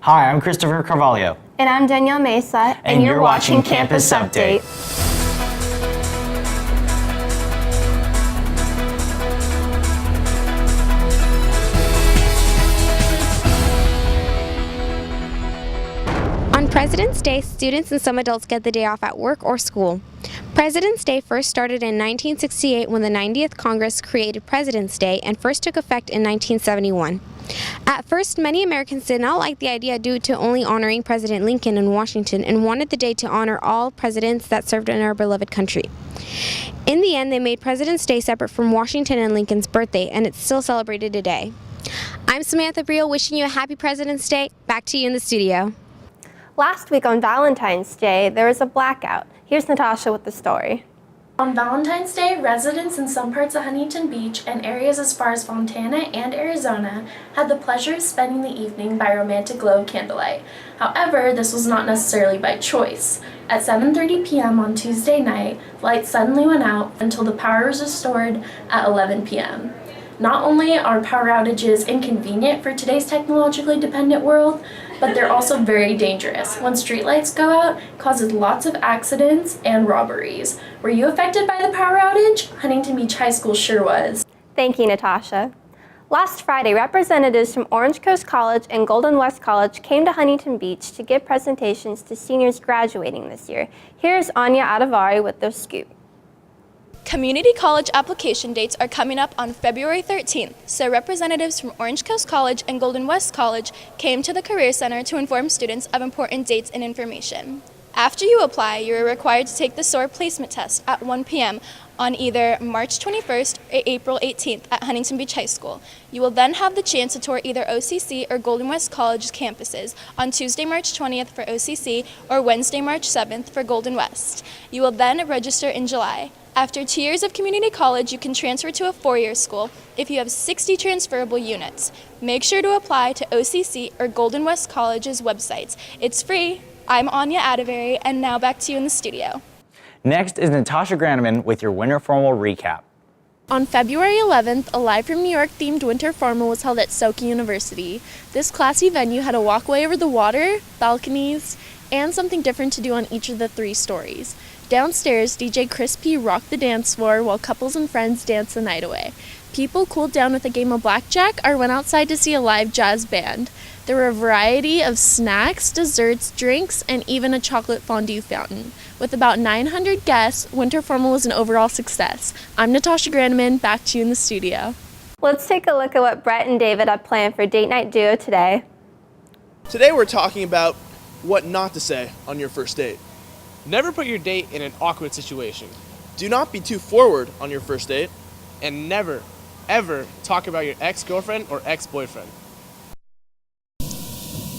Hi, I'm Christopher Carvalho. And I'm Danielle Mesa, and you're watching Campus Update. On President's Day, students and some adults get the day off at work or school. President's Day first started in 1968 when the 90th Congress created President's Day and first took effect in 1971. At first, many Americans did not like the idea due to only honoring President Lincoln in Washington and wanted the day to honor all presidents that served in our beloved country. In the end, they made President's Day separate from Washington and Lincoln's birthday, and it's still celebrated today. I'm Samantha Briel, wishing you a happy President's Day. Back to you in the studio. Last week on Valentine's Day, there was a blackout. Here's Natasha with the story. On Valentine's Day, residents in some parts of Huntington Beach and areas as far as Fontana and Arizona had the pleasure of spending the evening by romantic glow of candlelight. However, this was not necessarily by choice. At 7:30 p.m. on Tuesday night, lights suddenly went out until the power was restored at 11 p.m. Not only are power outages inconvenient for today's technologically dependent world, but they're also very dangerous. When streetlights go out, it causes lots of accidents and robberies. Were you affected by the power outage? Huntington Beach High School sure was. Thank you, Natasha. Last Friday, representatives from Orange Coast College and Golden West College came to Huntington Beach to give presentations to seniors graduating this year. Here's Anya Adavari with the scoop. Community college application dates are coming up on February 13th, so representatives from Orange Coast College and Golden West College came to the Career Center to inform students of important dates and information. After you apply, you are required to take the SOAR placement test at 1 p.m. on either March 21st or April 18th at Huntington Beach High School. You will then have the chance to tour either OCC or Golden West College's campuses on Tuesday, March 20th for OCC or Wednesday, March 7th for Golden West. You will then register in July. After 2 years of community college, you can transfer to a four-year school if you have 60 transferable units. Make sure to apply to OCC or Golden West College's websites. It's free. I'm Anya Adavari, and now back to you in the studio. Next is Natasha Granneman with your winter formal recap. On February 11th, a Live from New York themed winter formal was held at Soka University. This classy venue had a walkway over the water, balconies, and something different to do on each of the 3 stories. Downstairs, DJ Chris P rocked the dance floor while couples and friends danced the night away. People cooled down with a game of blackjack or went outside to see a live jazz band. There were a variety of snacks, desserts, drinks, and even a chocolate fondue fountain. With about 900 guests, Winter Formal was an overall success. I'm Natasha Granneman, back to you in the studio. Let's take a look at what Brett and David have planned for Date Night Duo today. Today we're talking about what not to say on your first date. Never put your date in an awkward situation. Do not be too forward on your first date. And never, ever talk about your ex-girlfriend or ex-boyfriend.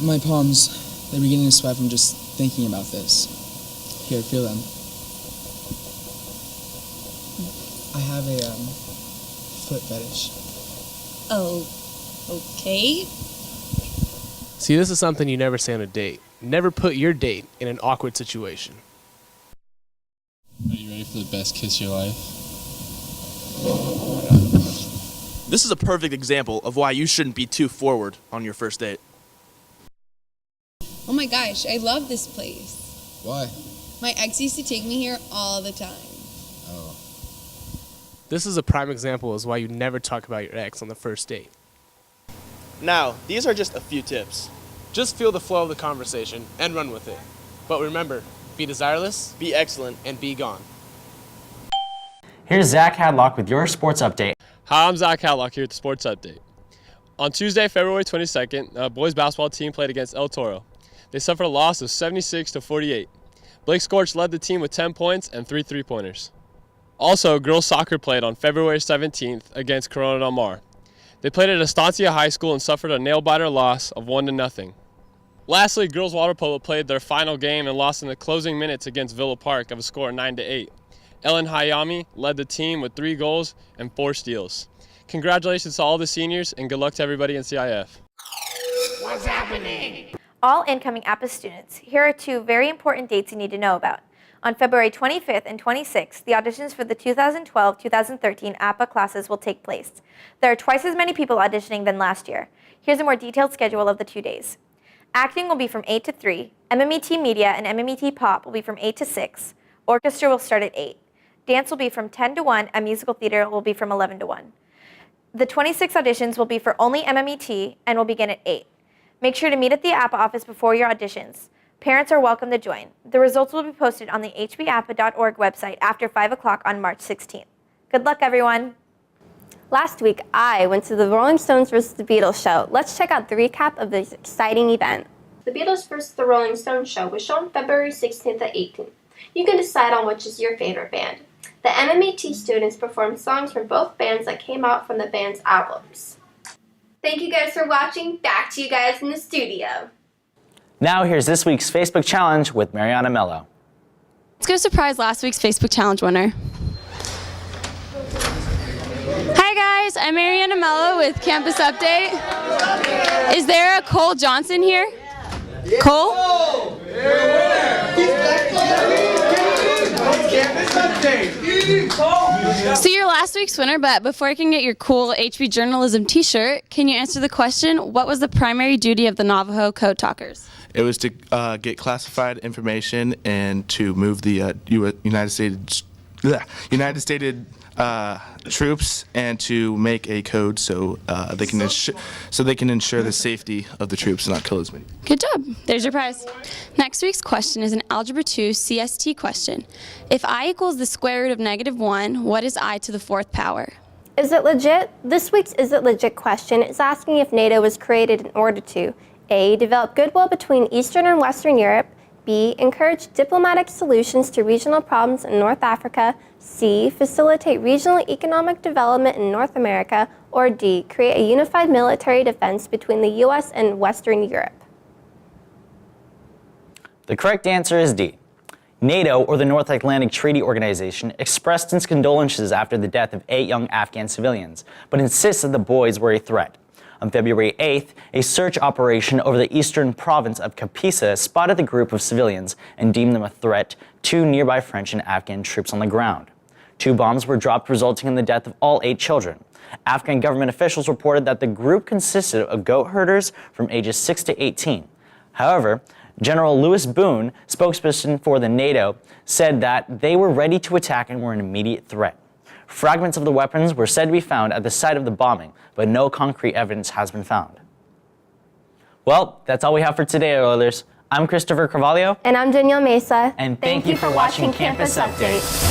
My palms, they're beginning to sweat from just thinking about this. Here, feel them. I have a foot fetish. Oh, okay. See, this is something you never say on a date. Never put your date in an awkward situation. Are you ready for the best kiss of your life? This is a perfect example of why you shouldn't be too forward on your first date. Oh my gosh, I love this place. Why? My ex used to take me here all the time. Oh. This is a prime example as why you never talk about your ex on the first date. Now, these are just a few tips. Just feel the flow of the conversation and run with it. But remember, be desireless, Be excellent. and be gone. Here's Zach Hadlock with your sports update. Hi, I'm Zach Hadlock here at the Sports Update. On Tuesday, February 22nd, the boys basketball team played against El Toro. They suffered a loss of 76-48. Blake Scorch led the team with 10 points and 3 three-pointers. Also, girls soccer played on February 17th against Corona Del Mar. They played at Estancia High School and suffered a nail-biter loss of 1-0. Lastly, girls water polo played their final game and lost in the closing minutes against Villa Park of a score of 9-8. Ellen Hayami led the team with 3 goals and 4 steals. Congratulations to all the seniors and good luck to everybody in CIF. What's happening? All incoming APA students, here are 2 very important dates you need to know about. On February 25th and 26th, the auditions for the 2012-2013 APA classes will take place. There are twice as many people auditioning than last year. Here's a more detailed schedule of the 2 days. Acting will be from 8 to 3. MMET Media and MMET Pop will be from 8 to 6. Orchestra will start at 8. Dance will be from 10 to 1, and musical theater will be from 11 to 1. The 26 auditions will be for only MMET and will begin at 8. Make sure to meet at the APA office before your auditions. Parents are welcome to join. The results will be posted on the hbapa.org website after 5 o'clock on March 16th. Good luck, everyone. Last week, I went to the Rolling Stones vs. the Beatles show. Let's check out the recap of this exciting event. The Beatles vs. the Rolling Stones show was shown February 16th and 18th. You can decide on which is your favorite band. The MMET students performed songs from both bands that came out from the band's albums. Thank you guys for watching. Back to you guys in the studio. Now here's this week's Facebook challenge with Mariana Mello. Let's go surprise last week's Facebook challenge winner. Hi guys, I'm Mariana Mello with Campus Update. Is there a Cole Johnson here? Cole? So you're last week's winner, but before I can get your cool HB Journalism t-shirt, can you answer the question, what was the primary duty of the Navajo Code Talkers? It was to get classified information and to move the United States troops and to make a code so they can ensure the safety of the troops and not kill as many. Good job. There's your prize. Next week's question is an Algebra 2 CST question. If I equals the square root of -1, what is I to the 4th power? Is it legit? This week's Is It Legit question is asking if NATO was created in order to A. Develop goodwill between Eastern and Western Europe, B. Encourage diplomatic solutions to regional problems in North Africa, C. Facilitate regional economic development in North America, or D. Create a unified military defense between the U.S. and Western Europe. The correct answer is D. NATO, or the North Atlantic Treaty Organization, expressed its condolences after the death of 8 young Afghan civilians, but insists that the boys were a threat. On February 8th, a search operation over the eastern province of Kapisa spotted the group of civilians and deemed them a threat to nearby French and Afghan troops on the ground. 2 bombs were dropped, resulting in the death of all 8 children. Afghan government officials reported that the group consisted of goat herders from ages 6 to 18. However, General Louis Boone, spokesperson for the NATO, said that they were ready to attack and were an immediate threat. Fragments of the weapons were said to be found at the site of the bombing, but no concrete evidence has been found. Well, that's all we have for today, Oilers. I'm Christopher Carvalho. And I'm Danielle Mesa. And thank you for watching Campus Update.